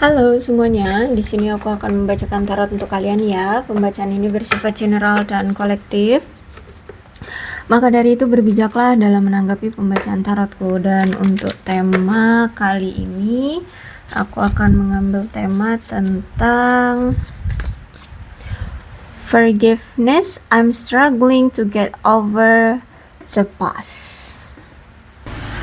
Halo semuanya, di sini aku akan membacakan tarot untuk kalian ya. Pembacaan ini bersifat general dan kolektif. Maka dari itu berbijaklah dalam menanggapi pembacaan tarotku. Dan untuk tema kali ini, aku akan mengambil tema tentang forgiveness. I'm struggling to get over the past.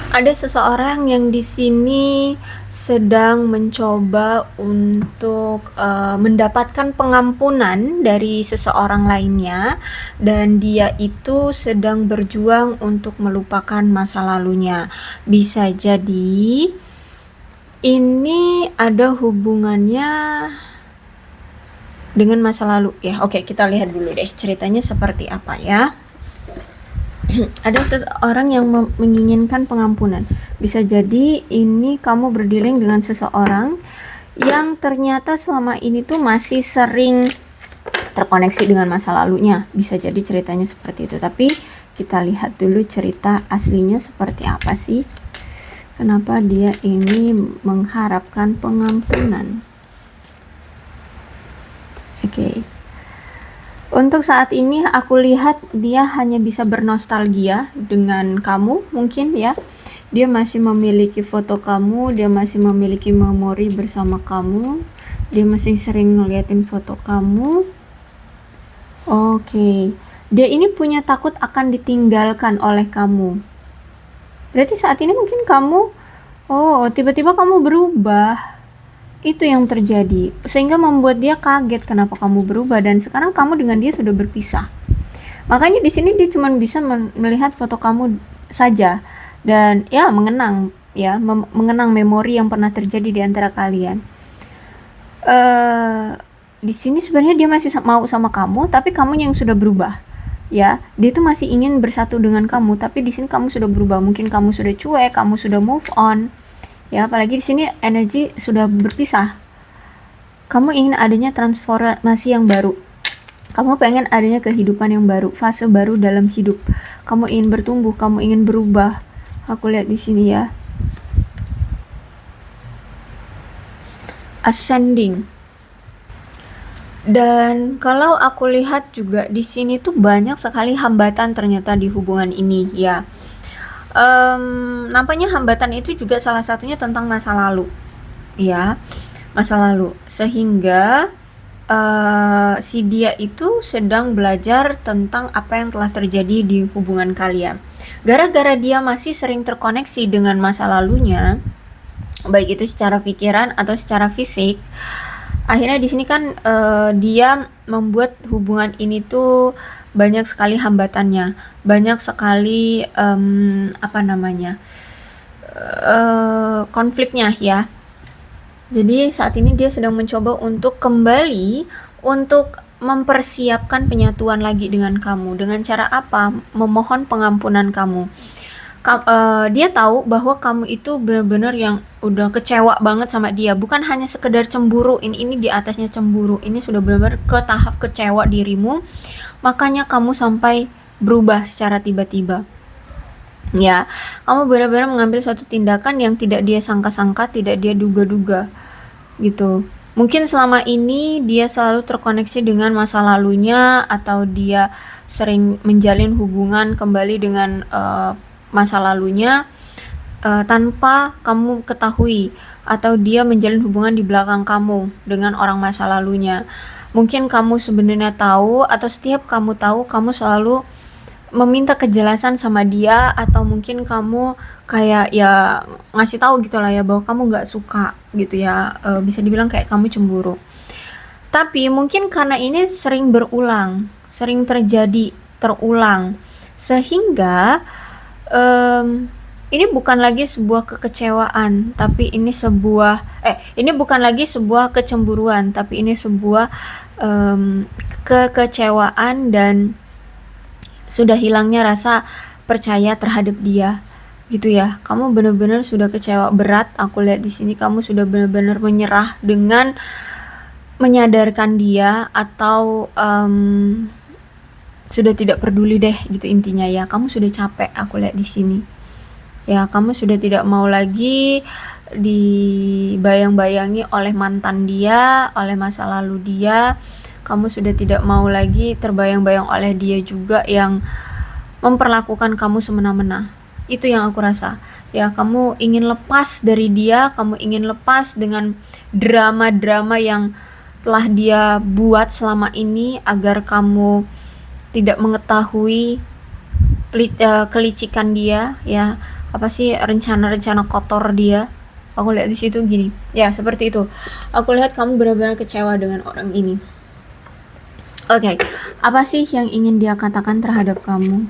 Ada seseorang yang di sini sedang mencoba untuk mendapatkan pengampunan dari seseorang lainnya, dan dia itu sedang berjuang untuk melupakan masa lalunya. Bisa jadi ini ada hubungannya dengan masa lalu ya. Oke, kita lihat dulu deh ceritanya seperti apa ya. Ada seseorang yang menginginkan pengampunan. Bisa jadi ini kamu berdealing dengan seseorang yang ternyata selama ini tuh masih sering terkoneksi dengan masa lalunya. Bisa jadi ceritanya seperti itu. Tapi kita lihat dulu cerita aslinya seperti apa sih. Kenapa dia ini mengharapkan pengampunan. Oke. Untuk saat ini aku lihat dia hanya bisa bernostalgia dengan kamu mungkin ya. Dia masih memiliki foto kamu, dia masih memiliki memori bersama kamu, dia masih sering ngeliatin foto kamu. Oke. Dia ini punya takut akan ditinggalkan oleh kamu. Berarti saat ini mungkin kamu, tiba-tiba kamu berubah. Itu yang terjadi, sehingga membuat dia kaget kenapa kamu berubah, dan sekarang kamu dengan dia sudah berpisah. Makanya di sini dia cuma bisa melihat foto kamu saja dan ya mengenang mengenang memori yang pernah terjadi di antara kalian. Di sini sebenarnya dia masih mau sama kamu, tapi kamu yang sudah berubah. Ya, dia tuh masih ingin bersatu dengan kamu, tapi di sini kamu sudah berubah. Mungkin kamu sudah cuek, kamu sudah move on. Ya, apalagi di sini energi sudah berpisah. Kamu ingin adanya transformasi yang baru. Kamu pengen adanya kehidupan yang baru, fase baru dalam hidup. Kamu ingin bertumbuh, kamu ingin berubah. Aku lihat di sini ya. Ascending. Dan kalau aku lihat juga di sini tuh banyak sekali hambatan ternyata di hubungan ini ya. Nampaknya hambatan itu juga salah satunya tentang masa lalu ya, masa lalu, sehingga si dia itu sedang belajar tentang apa yang telah terjadi di hubungan kalian. Gara-gara dia masih sering terkoneksi dengan masa lalunya, baik itu secara pikiran atau secara fisik, akhirnya di sini kan dia membuat hubungan ini tuh banyak sekali hambatannya, banyak sekali konfliknya ya. Jadi saat ini dia sedang mencoba untuk kembali untuk mempersiapkan penyatuan lagi dengan kamu. Dengan cara apa? Memohon pengampunan kamu. Dia tahu bahwa kamu itu benar-benar yang udah kecewa banget sama dia, bukan hanya sekedar cemburu. Ini di atasnya cemburu, ini sudah benar-benar ke tahap kecewa dirimu, makanya kamu sampai berubah secara tiba-tiba ya. Kamu benar-benar mengambil suatu tindakan yang tidak dia sangka-sangka, tidak dia duga-duga gitu. Mungkin selama ini dia selalu terkoneksi dengan masa lalunya, atau dia sering menjalin hubungan kembali dengan masa lalunya tanpa kamu ketahui, atau dia menjalin hubungan di belakang kamu dengan orang masa lalunya. Mungkin kamu sebenarnya tahu, atau setiap kamu tahu, kamu selalu meminta kejelasan sama dia, atau mungkin kamu kayak ya ngasih tahu gitu lah ya bahwa kamu nggak suka gitu ya. Bisa dibilang kayak kamu cemburu. Tapi mungkin karena ini sering berulang, sering terjadi, terulang, sehingga ini bukan lagi sebuah kekecewaan, tapi ini ini bukan lagi sebuah kecemburuan, tapi ini sebuah kekecewaan, dan sudah hilangnya rasa percaya terhadap dia gitu ya. Kamu benar-benar sudah kecewa berat. Aku lihat di sini kamu sudah benar-benar menyerah dengan menyadarkan dia, atau sudah tidak peduli deh gitu intinya ya. Kamu sudah capek, aku lihat di sini ya. Kamu sudah tidak mau lagi dibayang-bayangi oleh mantan dia, oleh masa lalu dia. Kamu sudah tidak mau lagi terbayang-bayang oleh dia juga yang memperlakukan kamu semena-mena. Itu yang aku rasa. Ya, kamu ingin lepas dari dia, kamu ingin lepas dengan drama-drama yang telah dia buat selama ini agar kamu tidak mengetahui kelicikan dia, ya, apa sih rencana-rencana kotor dia. Aku lihat di situ gini, ya seperti itu. Aku lihat kamu benar-benar kecewa dengan orang ini. Oke, apa sih yang ingin dia katakan terhadap kamu?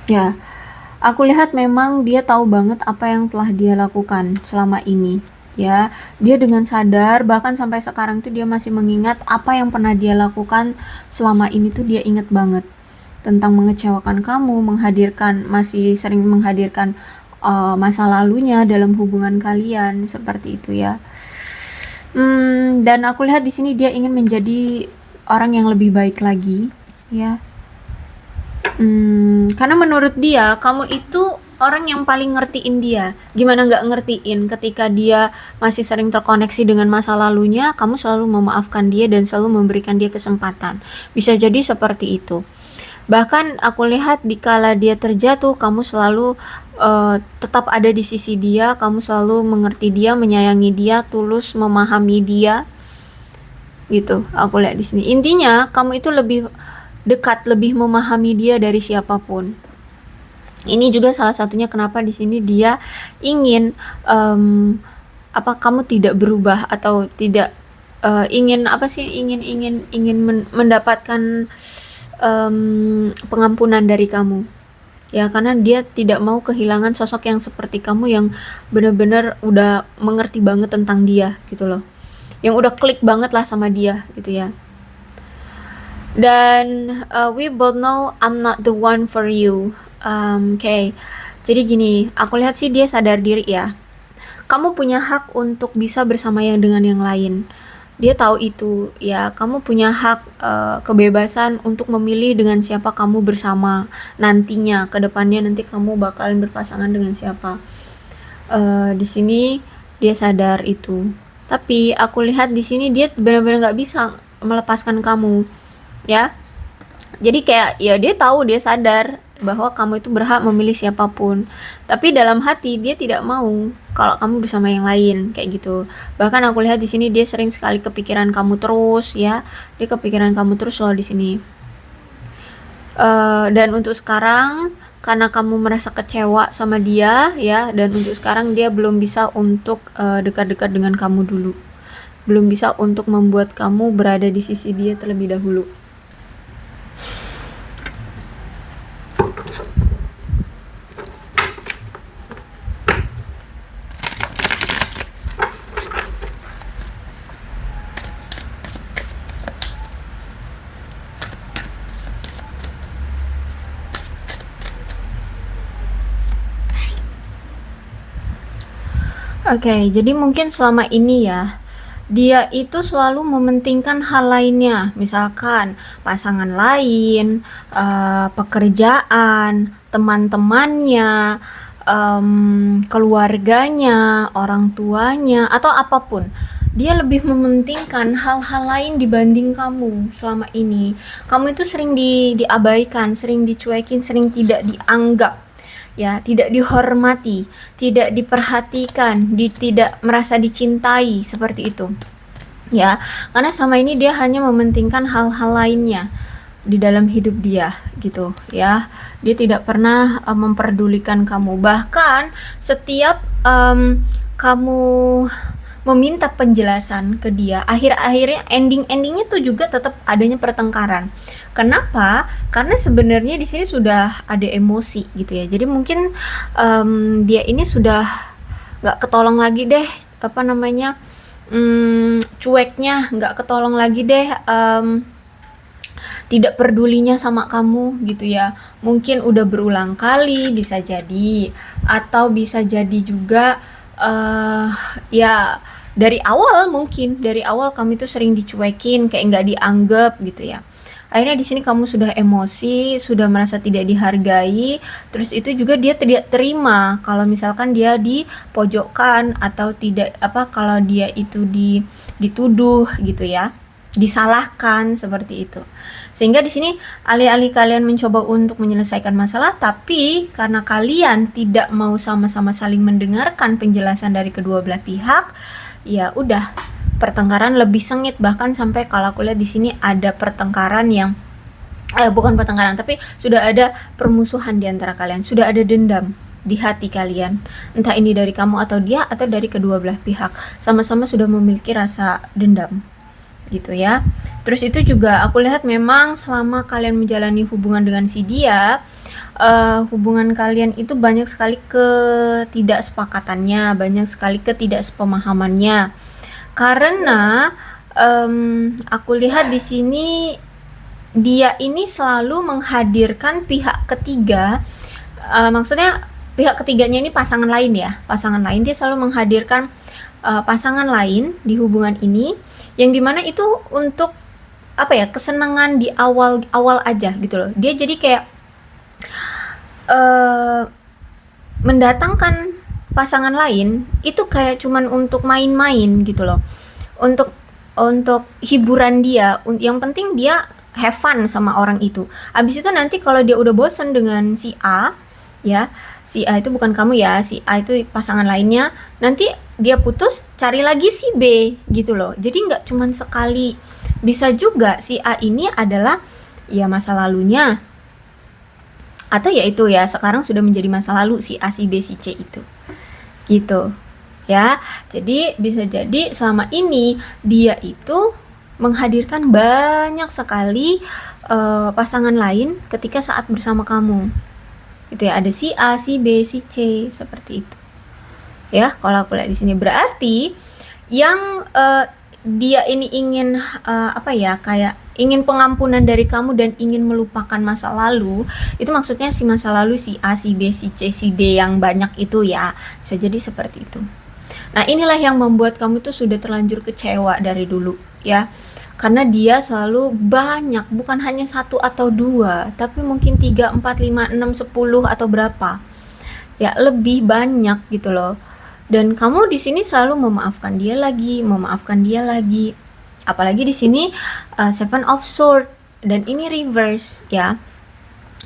Ya, aku lihat memang dia tahu banget apa yang telah dia lakukan selama ini. Ya, dia dengan sadar, bahkan sampai sekarang tuh dia masih mengingat apa yang pernah dia lakukan selama ini tuh dia ingat banget. Tentang mengecewakan kamu, masih sering menghadirkan masa lalunya dalam hubungan kalian, seperti itu ya. Dan aku lihat di sini dia ingin menjadi orang yang lebih baik lagi, ya. Karena menurut dia, kamu itu orang yang paling ngertiin dia. Gimana nggak ngertiin ketika dia masih sering terkoneksi dengan masa lalunya, kamu selalu memaafkan dia dan selalu memberikan dia kesempatan. Bisa jadi seperti itu. Bahkan aku lihat dikala dia terjatuh, kamu selalu tetap ada di sisi dia, kamu selalu mengerti dia, menyayangi dia, tulus memahami dia, gitu. Aku lihat di sini. Intinya, kamu itu lebih dekat, lebih memahami dia dari siapapun. Ini juga salah satunya kenapa di sini dia ingin kamu tidak berubah atau tidak ingin mendapatkan pengampunan dari kamu. Ya, karena dia tidak mau kehilangan sosok yang seperti kamu yang benar-benar udah mengerti banget tentang dia gitu loh. Yang udah klik banget lah sama dia gitu ya. Dan we both know I'm not the one for you. Okay. Jadi gini, aku lihat sih dia sadar diri ya. Kamu punya hak untuk bisa bersama dengan yang lain. Dia tahu itu ya. Kamu punya hak kebebasan untuk memilih dengan siapa kamu bersama nantinya, ke depannya nanti kamu bakalan berpasangan dengan siapa. Di sini dia sadar itu. Tapi aku lihat di sini dia benar-benar nggak bisa melepaskan kamu. Ya, jadi kayak ya dia tahu, dia sadar bahwa kamu itu berhak memilih siapapun, tapi dalam hati dia tidak mau kalau kamu bersama yang lain kayak gitu. Bahkan aku lihat di sini dia sering sekali kepikiran kamu terus ya, dia kepikiran kamu terus loh di sini. Dan untuk sekarang karena kamu merasa kecewa sama dia ya, dan untuk sekarang dia belum bisa untuk dekat-dekat dengan kamu dulu, belum bisa untuk membuat kamu berada di sisi dia terlebih dahulu. Oke, jadi mungkin selama ini ya, dia itu selalu mementingkan hal lainnya, misalkan pasangan lain, pekerjaan, teman-temannya, keluarganya, orang tuanya, atau apapun. Dia lebih mementingkan hal-hal lain dibanding kamu selama ini. Kamu itu sering diabaikan, sering dicuekin, sering tidak dianggap. Ya, tidak dihormati, tidak diperhatikan, tidak merasa dicintai, seperti itu. Ya, karena sama ini dia hanya mementingkan hal-hal lainnya di dalam hidup dia gitu ya. Dia tidak pernah memperdulikan kamu. Bahkan setiap kamu meminta penjelasan ke dia, akhir-akhirnya endingnya tuh juga tetap adanya pertengkaran. Kenapa? Karena sebenarnya di sini sudah ada emosi gitu ya. Jadi mungkin dia ini sudah nggak ketolong lagi deh, cueknya nggak ketolong lagi deh, tidak pedulinya sama kamu gitu ya. Mungkin udah berulang kali bisa jadi, atau bisa jadi juga ya Dari awal mungkin, dari awal kamu itu sering dicuekin, kayak nggak dianggap gitu ya. Akhirnya di sini kamu sudah emosi, sudah merasa tidak dihargai, terus itu juga dia tidak terima kalau misalkan dia dipojokkan atau tidak apa kalau dia itu dituduh gitu ya, disalahkan seperti itu. Sehingga di sini alih-alih kalian mencoba untuk menyelesaikan masalah, tapi karena kalian tidak mau sama-sama saling mendengarkan penjelasan dari kedua belah pihak, ya udah pertengkaran lebih sengit, bahkan sampai kalau aku lihat di sini ada pertengkaran yang bukan pertengkaran tapi sudah ada permusuhan di antara kalian, sudah ada dendam di hati kalian, entah ini dari kamu atau dia atau dari kedua belah pihak, sama-sama sudah memiliki rasa dendam gitu ya. Terus itu juga aku lihat memang selama kalian menjalani hubungan dengan si dia, hubungan kalian itu banyak sekali ketidaksepakatannya, banyak sekali ketidaksepemahamannya. Karena aku lihat di sini dia ini selalu menghadirkan pihak ketiga, maksudnya pihak ketiganya ini pasangan lain ya, pasangan lain, dia selalu menghadirkan pasangan lain di hubungan ini, yang dimana itu untuk apa ya, kesenangan di awal aja gitu loh. Dia jadi kayak mendatangkan pasangan lain itu kayak cuman untuk main-main gitu loh, untuk hiburan dia, yang penting dia have fun sama orang itu. Abis itu nanti kalau dia udah bosen dengan si A ya, si A itu bukan kamu ya, si A itu pasangan lainnya, nanti dia putus cari lagi si B gitu loh. Jadi nggak cuman sekali, bisa juga si A ini adalah ya masa lalunya, atau ya itu ya sekarang sudah menjadi masa lalu si A, si B, si C itu gitu ya. Jadi bisa jadi selama ini dia itu menghadirkan banyak sekali pasangan lain ketika saat bersama kamu gitu ya. Ada si A, si B, si C seperti itu ya. Kalau aku lihat di sini berarti yang dia ini ingin apa ya, kayak ingin pengampunan dari kamu dan ingin melupakan masa lalu, itu maksudnya si masa lalu si A, si B, si C, si D yang banyak itu ya, bisa jadi seperti itu. Nah inilah yang membuat kamu tuh sudah terlanjur kecewa dari dulu ya, karena dia selalu banyak, bukan hanya satu atau dua, tapi mungkin 3, 4, 5, 6, 10 atau berapa ya, lebih banyak gitu loh. Dan kamu di sini selalu memaafkan dia lagi, memaafkan dia lagi. Apalagi di sini Seven of Swords dan ini reverse ya.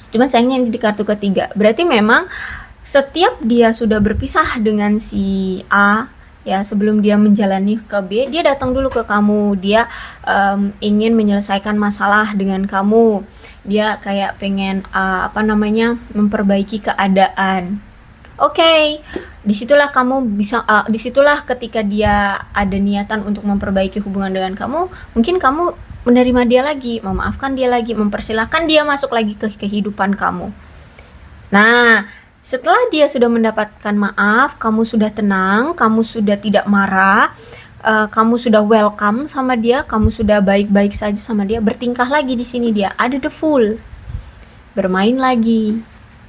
Cuman sayangnya ini di kartu ketiga. Berarti memang setiap dia sudah berpisah dengan si A ya, sebelum dia menjalani ke B, dia datang dulu ke kamu. Dia ingin menyelesaikan masalah dengan kamu. Dia kayak pengen memperbaiki keadaan. Oke, disitulah kamu bisa, disitulah ketika dia ada niatan untuk memperbaiki hubungan dengan kamu, mungkin kamu menerima dia lagi, memaafkan dia lagi, mempersilahkan dia masuk lagi ke kehidupan kamu. Nah, setelah dia sudah mendapatkan maaf, kamu sudah tenang, kamu sudah tidak marah, kamu sudah welcome sama dia, kamu sudah baik-baik saja sama dia, bertingkah lagi di sini dia ada the Fool, bermain lagi.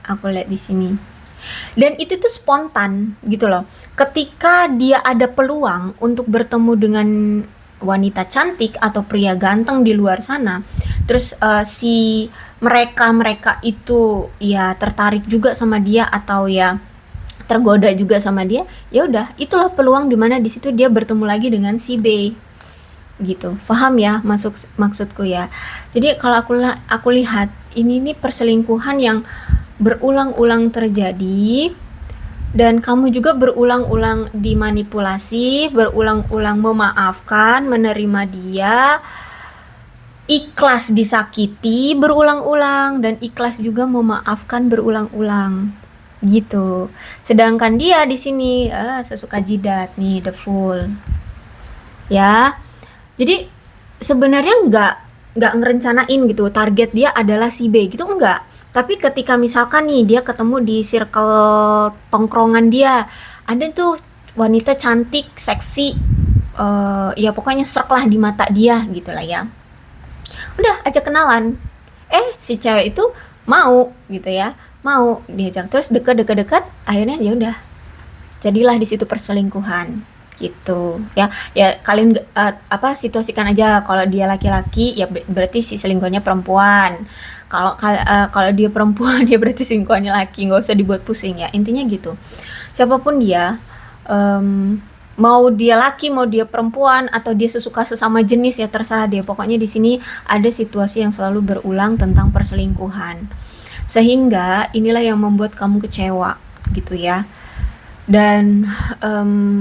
Aku lihat di sini. Dan itu tuh spontan gitu loh. Ketika dia ada peluang untuk bertemu dengan wanita cantik atau pria ganteng di luar sana, terus si mereka itu ya tertarik juga sama dia atau ya tergoda juga sama dia, ya udah itulah peluang dimana di situ dia bertemu lagi dengan si B gitu. Paham ya maksudku ya. Jadi kalau aku lihat ini nih perselingkuhan yang berulang-ulang terjadi, dan kamu juga berulang-ulang dimanipulasi, berulang-ulang memaafkan, menerima dia, ikhlas disakiti berulang-ulang, dan ikhlas juga memaafkan berulang-ulang gitu. Sedangkan dia di sini sesuka jidat nih, the Fool ya. Jadi sebenarnya nggak ngerencanain gitu target dia adalah si B gitu, enggak. Tapi ketika misalkan nih dia ketemu di circle tongkrongan dia, ada tuh wanita cantik, seksi, ya pokoknya serk lah di mata dia gitu lah ya. Udah ajak kenalan, si cewek itu mau gitu ya, mau diajak, terus deket, akhirnya ya udah jadilah di situ perselingkuhan gitu ya. Ya kalian situasikan aja kalau dia laki-laki ya berarti si selingkuhannya perempuan. Kalau dia perempuan ya berarti selingkuhannya laki, nggak usah dibuat pusing ya, intinya gitu. Siapapun dia, mau dia laki mau dia perempuan atau dia sesuka sesama jenis ya terserah dia, pokoknya di sini ada situasi yang selalu berulang tentang perselingkuhan, sehingga inilah yang membuat kamu kecewa gitu ya. Dan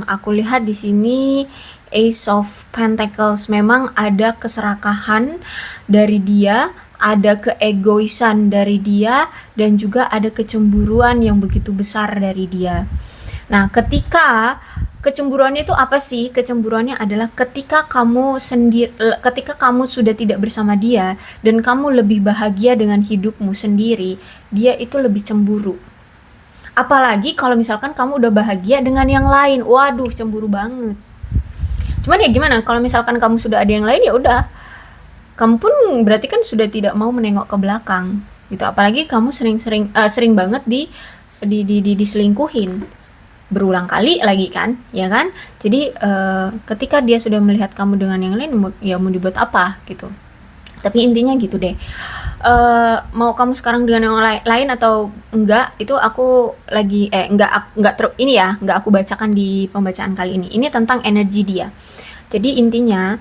aku lihat di sini Ace of Pentacles, memang ada keserakahan dari dia, ada keegoisan dari dia, dan juga ada kecemburuan yang begitu besar dari dia. Nah, ketika kecemburuannya itu apa sih? Kecemburuannya adalah ketika ketika kamu sudah tidak bersama dia dan kamu lebih bahagia dengan hidupmu sendiri, dia itu lebih cemburu. Apalagi kalau misalkan kamu udah bahagia dengan yang lain, waduh cemburu banget. Cuman ya gimana, kalau misalkan kamu sudah ada yang lain ya udah, kamu pun berarti kan sudah tidak mau menengok ke belakang gitu. Apalagi kamu sering banget diselingkuhin berulang kali lagi kan, ya kan? Jadi ketika dia sudah melihat kamu dengan yang lain, ya mau dibuat apa gitu. Tapi intinya gitu deh. Mau kamu sekarang dengan yang lain atau enggak, itu aku lagi enggak aku bacakan di pembacaan kali ini. Ini tentang energi dia. Jadi intinya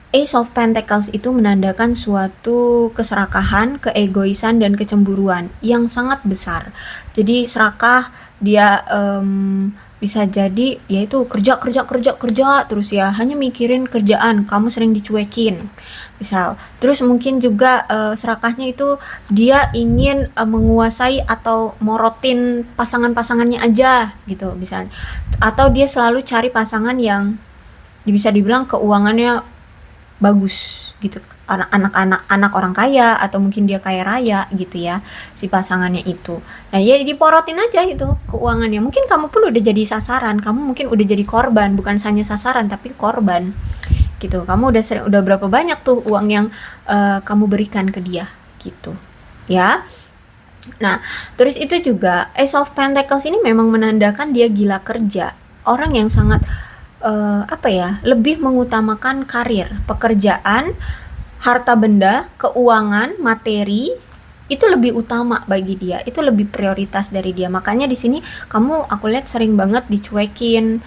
Ace of Pentacles itu menandakan suatu keserakahan, keegoisan, dan kecemburuan yang sangat besar. Jadi serakah, dia bisa jadi yaitu kerja terus ya, hanya mikirin kerjaan, kamu sering dicuekin misal. Terus mungkin juga serakahnya itu dia ingin menguasai atau morotin pasangan-pasangannya aja gitu misalnya, atau dia selalu cari pasangan yang bisa dibilang keuangannya bagus gitu, anak orang kaya atau mungkin dia kaya raya gitu ya si pasangannya itu. Nah ya diporotin aja itu keuangannya. Mungkin kamu pun udah jadi sasaran, kamu mungkin udah jadi korban, bukan hanya sasaran tapi korban gitu. Kamu udah berapa banyak tuh uang yang kamu berikan ke dia gitu ya. Nah terus itu juga Ace of Pentacles ini memang menandakan dia gila kerja, orang yang sangat lebih mengutamakan karir, pekerjaan, harta benda, keuangan, materi, itu lebih utama bagi dia, itu lebih prioritas dari dia. Makanya di sini aku lihat sering banget dicuekin,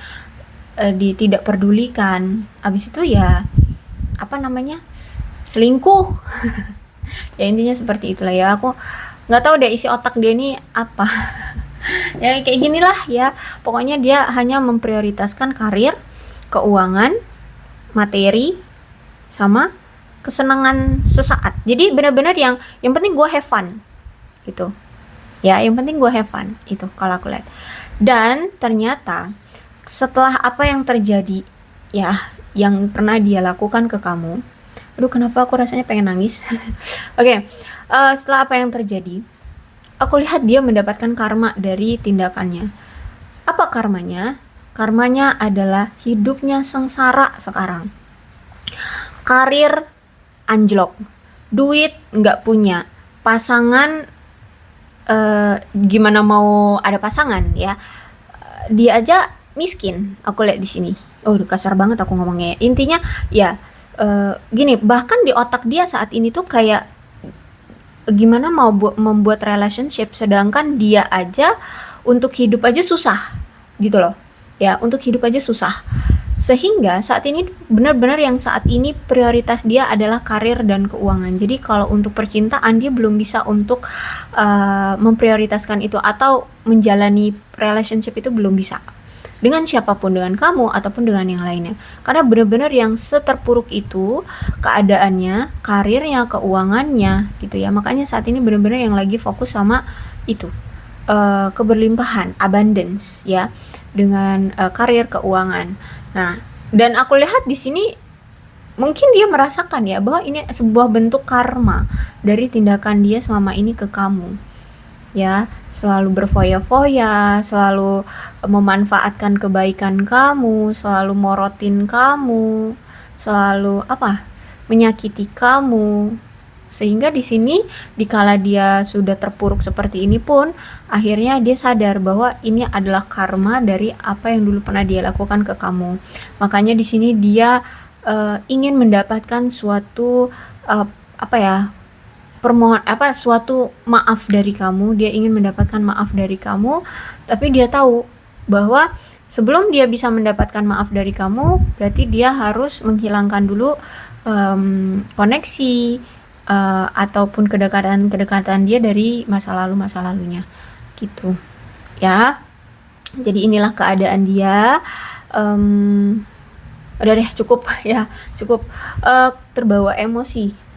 tidak pedulikan. Abis itu ya selingkuh. Ya intinya seperti itulah ya. Aku nggak tahu deh isi otak dia ini apa. Ya kayak ginilah ya, pokoknya dia hanya memprioritaskan karir, keuangan, materi, sama kesenangan sesaat. Jadi benar-benar yang penting gue have fun gitu ya, yang penting gue have fun itu kalau aku lihat. Dan ternyata setelah apa yang terjadi ya, yang pernah dia lakukan ke kamu, aduh kenapa aku rasanya pengen nangis. Oke, setelah apa yang terjadi, aku lihat dia mendapatkan karma dari tindakannya. Apa karmanya? Karmanya adalah hidupnya sengsara sekarang. Karir anjlok, duit nggak punya, pasangan gimana mau ada pasangan ya? Dia aja miskin. Aku lihat di sini. Oh, kasar banget aku ngomongnya. Intinya ya gini, bahkan di otak dia saat ini tuh kayak gimana mau membuat relationship, sedangkan dia aja untuk hidup aja susah gitu loh ya, untuk hidup aja susah. Sehingga saat ini benar-benar yang saat ini prioritas dia adalah karir dan keuangan. Jadi kalau untuk percintaan dia belum bisa untuk memprioritaskan itu atau menjalani relationship, itu belum bisa dengan siapapun, dengan kamu ataupun dengan yang lainnya, karena benar-benar yang seterpuruk itu keadaannya, karirnya, keuangannya gitu ya. Makanya saat ini benar-benar yang lagi fokus sama itu, keberlimpahan, abundance ya, dengan karir, keuangan. Nah, dan aku lihat di sini mungkin dia merasakan ya bahwa ini sebuah bentuk karma dari tindakan dia selama ini ke kamu ya, selalu berfoya-foya, selalu memanfaatkan kebaikan kamu, selalu morotin kamu, selalu menyakiti kamu Sehingga di sini dikala dia sudah terpuruk seperti ini pun akhirnya dia sadar bahwa ini adalah karma dari apa yang dulu pernah dia lakukan ke kamu. Makanya di sini dia ingin mendapatkan suatu suatu maaf dari kamu. Dia ingin mendapatkan maaf dari kamu, tapi dia tahu bahwa sebelum dia bisa mendapatkan maaf dari kamu, berarti dia harus menghilangkan dulu koneksi ataupun kedekatan dia dari masa lalunya gitu ya. Jadi inilah keadaan dia. Udah deh, cukup ya, cukup terbawa emosi.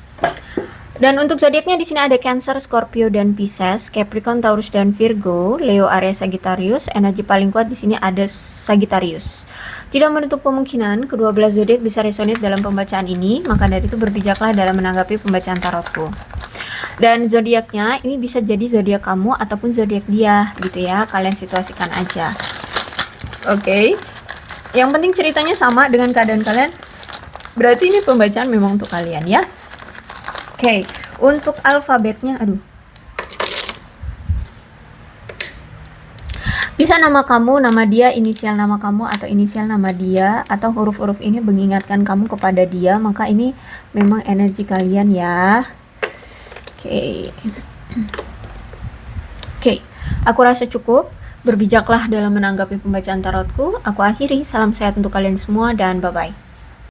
Dan untuk zodiaknya di sini ada Cancer, Scorpio dan Pisces, Capricorn, Taurus dan Virgo, Leo, Aries, Sagittarius. Energi paling kuat di sini ada Sagittarius. Tidak menutup kemungkinan kedua belas zodiak bisa resonate dalam pembacaan ini, maka dari itu berbijaklah dalam menanggapi pembacaan tarotku. Dan zodiaknya ini bisa jadi zodiak kamu ataupun zodiak dia gitu ya. Kalian situasikan aja. Oke. Yang penting ceritanya sama dengan keadaan kalian. Berarti ini pembacaan memang untuk kalian ya. Oke, untuk alfabetnya, bisa nama kamu, nama dia, inisial nama kamu atau inisial nama dia, atau huruf-huruf ini mengingatkan kamu kepada dia, maka ini memang energi kalian ya. Oke, aku rasa cukup. Berbijaklah dalam menanggapi pembacaan tarotku. Aku akhiri, salam sehat untuk kalian semua dan bye-bye.